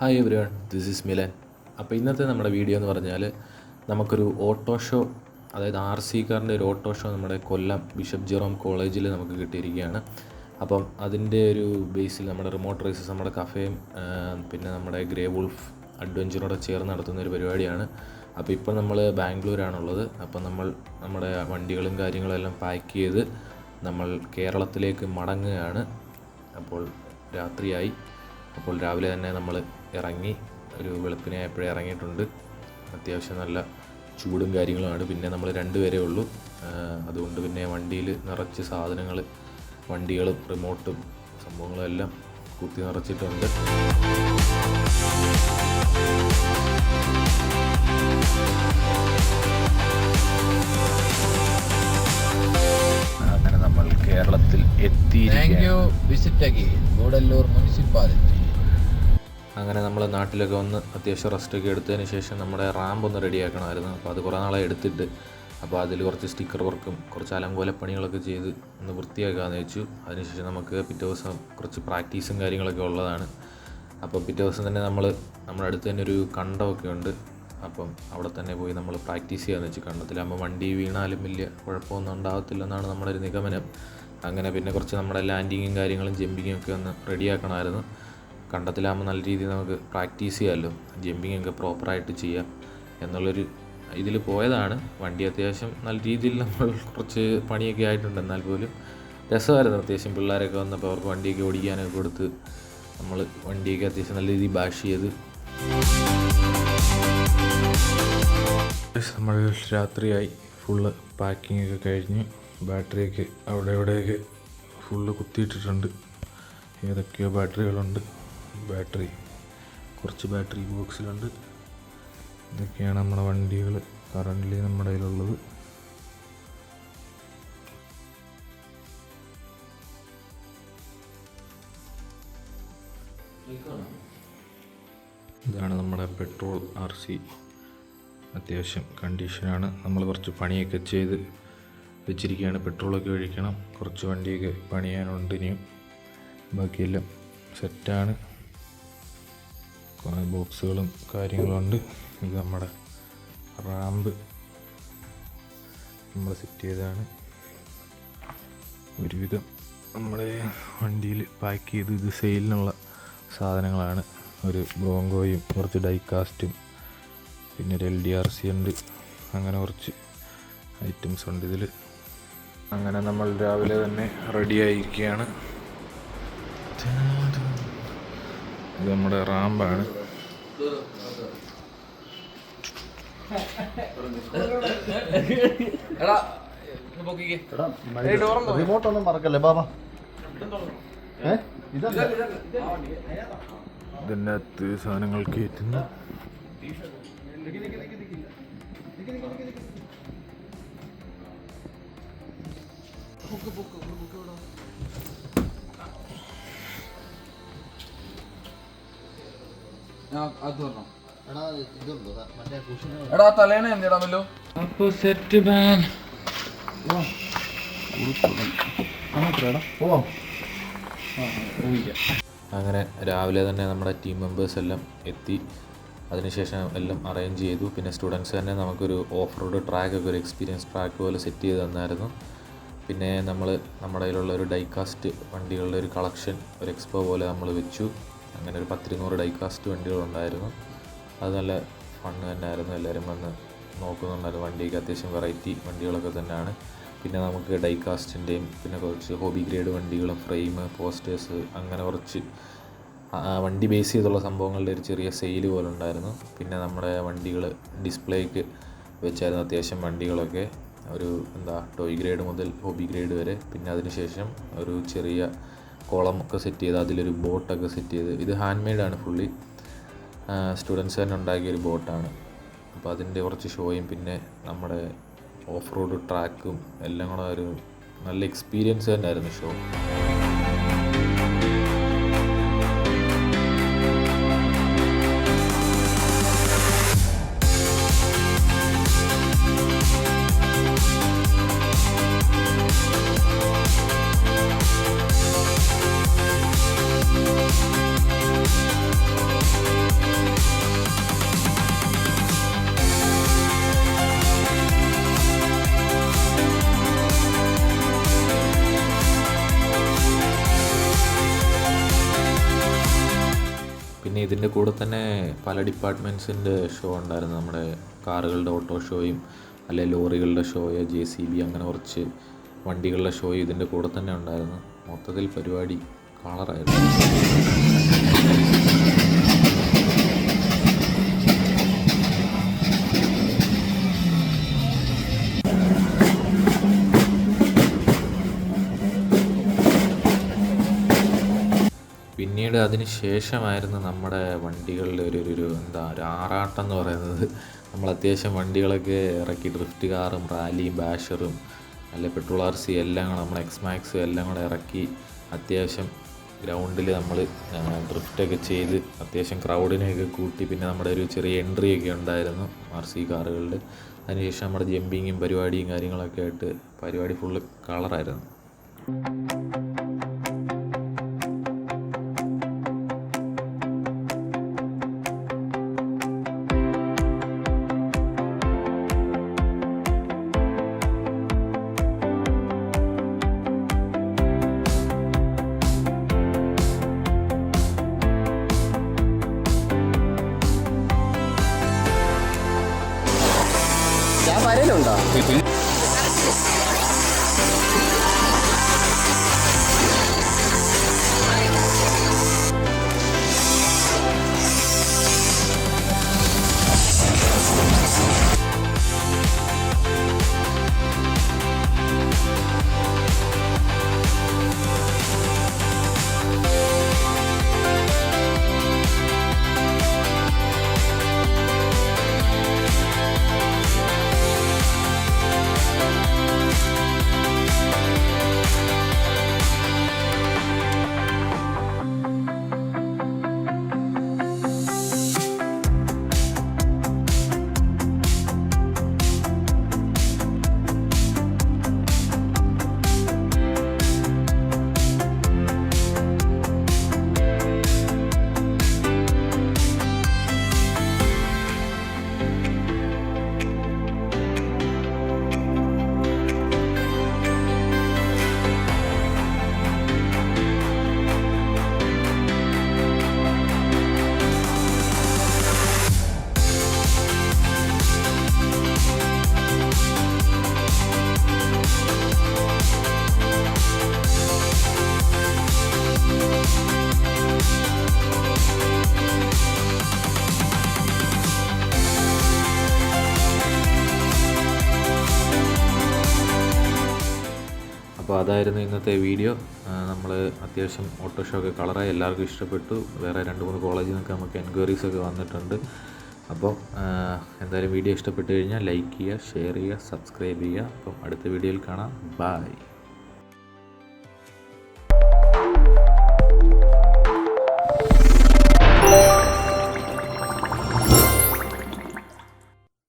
Hi everyone, this is Milan. അപ്പോൾ ഇന്നത്തെ നമ്മുടെ വീഡിയോ എന്ന് പറഞ്ഞാൽ നമുക്കൊരു ഓട്ടോ ഷോ, അതായത് RC കാറിൻ്റെ ഒരു ഓട്ടോ ഷോ നമ്മുടെ കൊല്ലം ബിഷപ്പ് ജെറോം കോളേജിൽ നമുക്ക് കിട്ടിയിരിക്കുകയാണ്. അപ്പം അതിൻ്റെ ഒരു ബേസിൽ നമ്മുടെ റിമോട്ട് റേസസ്, നമ്മുടെ കഫേയും പിന്നെ നമ്മുടെ ഗ്രേ വുൾഫ് അഡ്വഞ്ചറോടെ ചേർന്ന് നടത്തുന്ന ഒരു പരിപാടിയാണ്. അപ്പോൾ ഇപ്പോൾ നമ്മൾ ബാംഗ്ലൂരാണുള്ളത്. അപ്പോൾ നമ്മൾ നമ്മുടെ വണ്ടികളും കാര്യങ്ങളെല്ലാം പാക്ക് ചെയ്ത് നമ്മൾ കേരളത്തിലേക്ക് മടങ്ങുകയാണ്. അപ്പോൾ രാത്രിയായി. അപ്പോൾ രാവിലെ തന്നെ നമ്മൾ ഇറങ്ങി, ഒരു വെളുപ്പിനായപ്പോഴേ ഇറങ്ങിയിട്ടുണ്ട്. അത്യാവശ്യം നല്ല ചൂടും കാര്യങ്ങളുമാണ്. പിന്നെ നമ്മൾ 2 പേരേ ഉള്ളൂ. അതുകൊണ്ട് പിന്നെ വണ്ടിയിൽ നിറച്ച് സാധനങ്ങൾ, വണ്ടികളും റിമോട്ടും സംഭവങ്ങളും എല്ലാം കുത്തി നിറച്ചിട്ടുണ്ട്. അങ്ങനെ നമ്മൾ കേരളത്തിൽ എത്തിയിരിക്കുകയാണ്. അങ്ങനെ നമ്മൾ നാട്ടിലൊക്കെ വന്ന് അത്യാവശ്യം റെസ്റ്റൊക്കെ എടുത്തതിന് ശേഷം നമ്മുടെ റാമ്പ് ഒന്ന് റെഡിയാക്കണമായിരുന്നു. അപ്പോൾ അത് കുറേ നാളെ എടുത്തിട്ട്, അപ്പോൾ അതിൽ കുറച്ച് സ്റ്റിക്കർ വർക്കും കുറച്ച് അലങ്കോലപ്പണികളൊക്കെ ചെയ്ത് ഒന്ന് വൃത്തിയാക്കാമെന്ന് വെച്ചു. അതിനുശേഷം നമുക്ക് പിറ്റേ ദിവസം കുറച്ച് പ്രാക്ടീസും കാര്യങ്ങളൊക്കെ ഉള്ളതാണ്. അപ്പോൾ പിറ്റേ ദിവസം തന്നെ നമ്മുടെ അടുത്ത് തന്നെ ഒരു കണ്ടമൊക്കെ ഉണ്ട്. അപ്പം അവിടെ തന്നെ പോയി നമ്മൾ പ്രാക്ടീസ് ചെയ്യാമെന്ന് വെച്ചു. കണ്ടത്തിലാകുമ്പോൾ വണ്ടി വീണാലും വലിയ കുഴപ്പമൊന്നും ഉണ്ടാകത്തില്ലെന്നാണ് നമ്മുടെ ഒരു നിഗമനം. അങ്ങനെ പിന്നെ കുറച്ച് നമ്മുടെ ലാൻഡിങ്ങും കാര്യങ്ങളും ജമ്പിങ്ങും ഒക്കെ ഒന്ന് റെഡിയാക്കണമായിരുന്നു. കണ്ടത്തിലാകുമ്പോൾ നല്ല രീതിയിൽ നമുക്ക് പ്രാക്ടീസ് ചെയ്യാമല്ലോ, ജമ്പിങ് ഒക്കെ പ്രോപ്പറായിട്ട് ചെയ്യാം എന്നുള്ളൊരു ഇതിൽ പോയതാണ്. വണ്ടി അത്യാവശ്യം നല്ല രീതിയിൽ നമ്മൾ കുറച്ച് പണിയൊക്കെ ആയിട്ടുണ്ട്. എന്നാൽ പോലും രസമായിരുന്നു. അത്യാവശ്യം പിള്ളേരൊക്കെ വന്നപ്പോൾ അവർക്ക് വണ്ടിയൊക്കെ ഓടിക്കാനൊക്കെ കൊടുത്ത് നമ്മൾ വണ്ടിയൊക്കെ അത്യാവശ്യം നല്ല രീതിയിൽ ബാഷ് ചെയ്ത് നമ്മൾ രാത്രിയായി. ഫുള്ള് പാക്കിംഗ് ഒക്കെ കഴിഞ്ഞ് ബാറ്ററിയൊക്കെ അവിടെ ഇവിടെയൊക്കെ ഫുള്ള് കുത്തിയിട്ടിട്ടുണ്ട്. ഏതൊക്കെയോ ബാറ്ററികളുണ്ട്. കുറച്ച് ബാറ്ററി ബോക്സിലുണ്ട്. ഇതൊക്കെയാണ് നമ്മുടെ വണ്ടികൾ കറൻ്റ് നമ്മുടെ കയ്യിലുള്ളത്. ഇതാണ് നമ്മുടെ പെട്രോൾ RC. അത്യാവശ്യം കണ്ടീഷനാണ്. നമ്മൾ കുറച്ച് പണിയൊക്കെ ചെയ്ത് വെച്ചിരിക്കുകയാണ്. പെട്രോളൊക്കെ ഒഴിക്കണം. കുറച്ച് വണ്ടിയൊക്കെ പണിയാനുണ്ട് ഇനിയും. ബാക്കിയെല്ലാം സെറ്റാണ്. കുറേ ബോക്സുകളും കാര്യങ്ങളുണ്ട്. ഇത് നമ്മുടെ റാമ്പ് നമ്മൾ സെറ്റ് ചെയ്തതാണ്. ഒരുവിധം നമ്മുടെ വണ്ടിയിൽ പാക്ക് ചെയ്ത് ഇത് സെയിലിനുള്ള സാധനങ്ങളാണ്. ഒരു ബ്രോങ്കോയും കുറച്ച് ഡൈകാസ്റ്റും പിന്നെ ഒരു LDRC ഉണ്ട്. അങ്ങനെ കുറച്ച് ഐറ്റംസ് ഉണ്ട് ഇതിൽ. അങ്ങനെ നമ്മൾ രാവിലെ തന്നെ റെഡിയായിരിക്കുകയാണ്. ഇത് നമ്മുടെ റാമ്പാണ്. റിമോട്ടൊന്നും മറക്കല്ലേ ബാബാ. ഇതിൻ്റെ അകത്ത് സാധനങ്ങൾ കയറ്റുന്നു. എടാ തലേനെ എന്തിടാമല്ലോ. അപ്പോൾ സെറ്റ് ബാൻ. അങ്ങനെ രാവിലെ തന്നെ നമ്മുടെ ടീം മെമ്പേഴ്സ് എല്ലാം എത്തി. അതിനുശേഷം എല്ലാം അറേഞ്ച് ചെയ്തു. പിന്നെ സ്റ്റുഡൻസ് തന്നെ നമുക്കൊരു ഓഫ് റോഡ് ട്രാക്കൊക്കെ, ഒരു എക്സ്പീരിയൻസ് ട്രാക്ക് പോലെ സെറ്റ് ചെയ്ത് തന്നായിരുന്നു. പിന്നെ നമ്മുടെ കയ്യിലുള്ള ഒരു ഡൈകാസ്റ്റ് വണ്ടികളുടെ ഒരു കളക്ഷൻ, ഒരു എക്സ്പോ പോലെ നമ്മൾ വെച്ചു. അങ്ങനെ ഒരു 10-200 ഡൈകാസ്റ്റ് വണ്ടികളുണ്ടായിരുന്നു. അത് നല്ല ഫണ്ണ് തന്നെയായിരുന്നു. എല്ലാവരും വന്ന് നോക്കുന്നുണ്ടായിരുന്നു. വണ്ടിയൊക്കെ അത്യാവശ്യം വെറൈറ്റി വണ്ടികളൊക്കെ തന്നെയാണ്. പിന്നെ നമുക്ക് ഡൈകാസ്റ്റിൻ്റെയും പിന്നെ കുറച്ച് ഹോബി ഗ്രേഡ് വണ്ടികളും ഫ്രെയിം, പോസ്റ്റേഴ്സ്, അങ്ങനെ കുറച്ച് വണ്ടി ബേസ് ചെയ്തുള്ള സംഭവങ്ങളുടെ ഒരു ചെറിയ സെയിൽ പോലെ ഉണ്ടായിരുന്നു. പിന്നെ നമ്മുടെ വണ്ടികൾ ഡിസ്പ്ലേക്ക് വെച്ചായിരുന്നു അത്യാവശ്യം വണ്ടികളൊക്കെ. ഒരു ടോയ് ഗ്രേഡ് മുതൽ ഹോബി ഗ്രേഡ് വരെ. പിന്നെ അതിനുശേഷം ഒരു ചെറിയ കോളമൊക്കെ സെറ്റ് ചെയ്ത് അതിലൊരു ബോട്ടൊക്കെ സെറ്റ് ചെയ്ത്, ഇത് ഹാൻഡ് മെയ്ഡാണ് ഫുള്ളി. സ്റ്റുഡൻസ് തന്നെ ഉണ്ടാക്കിയൊരു ബോട്ടാണ്. അപ്പോൾ അതിൻ്റെ കുറച്ച് ഷോയും പിന്നെ നമ്മുടെ ഓഫ് റോഡ് ട്രാക്കും എല്ലാം കൂടെ ഒരു നല്ല എക്സ്പീരിയൻസ് തന്നെയായിരുന്നു ഷോ. പിന്നെ ഇതിൻ്റെ കൂടെ തന്നെ പല ഡിപ്പാർട്ട്മെൻറ്റ്സിൻ്റെ ഷോ ഉണ്ടായിരുന്നു. നമ്മുടെ കാറുകളുടെ ഓട്ടോ ഷോയും അല്ലെ ലോറികളുടെ ഷോയോ JCB അങ്ങനെ കുറച്ച് വണ്ടികളുടെ ഷോയും ഇതിൻ്റെ കൂടെ തന്നെ ഉണ്ടായിരുന്നു. മൊത്തത്തിൽ പരിപാടി കളറായിരുന്നു. പിന്നീട് അതിന് ശേഷമായിരുന്നു നമ്മുടെ വണ്ടികളുടെ ഒരു ആറാട്ടം എന്ന് പറയുന്നത്. നമ്മൾ അത്യാവശ്യം വണ്ടികളൊക്കെ ഇറക്കി, ഡ്രിഫ്റ്റ് കാറും റാലിയും ബാഷറും അല്ലെ പെട്രോൾ RC എല്ലാം കൂടെ, നമ്മൾ എക്സ്മാക്സും എല്ലാം കൂടെ ഇറക്കി അത്യാവശ്യം ഗ്രൗണ്ടിൽ നമ്മൾ ഡ്രിഫ്റ്റൊക്കെ ചെയ്ത് അത്യാവശ്യം ക്രൗഡിനെയൊക്കെ കൂട്ടി. പിന്നെ നമ്മുടെ ഒരു ചെറിയ എൻട്രിയൊക്കെ ഉണ്ടായിരുന്നു RC കാറുകളുടെ. അതിനുശേഷം നമ്മുടെ ജമ്പിങ്ങും പരിപാടിയും കാര്യങ്ങളൊക്കെ ആയിട്ട് പരിപാടി ഫുള്ള് കളറായിരുന്നു. ഞാൻ വരലുണ്ടോ? അപ്പോൾ അതായിരുന്നു ഇന്നത്തെ വീഡിയോ. നമ്മൾ അത്യാവശ്യം ഓട്ടോ ഷോ ഒക്കെ കളറായി, എല്ലാവർക്കും ഇഷ്ടപ്പെട്ടു. വേറെ 2-3 കോളേജിൽ നിന്നൊക്കെ നമുക്ക് എൻക്വയറീസൊക്കെ വന്നിട്ടുണ്ട്. അപ്പോൾ എന്തായാലും വീഡിയോ ഇഷ്ടപ്പെട്ട് കഴിഞ്ഞാൽ ലൈക്ക് ചെയ്യുക, ഷെയർ ചെയ്യുക, സബ്സ്ക്രൈബ് ചെയ്യുക. അപ്പം അടുത്ത വീഡിയോയിൽ കാണാം. ബൈ.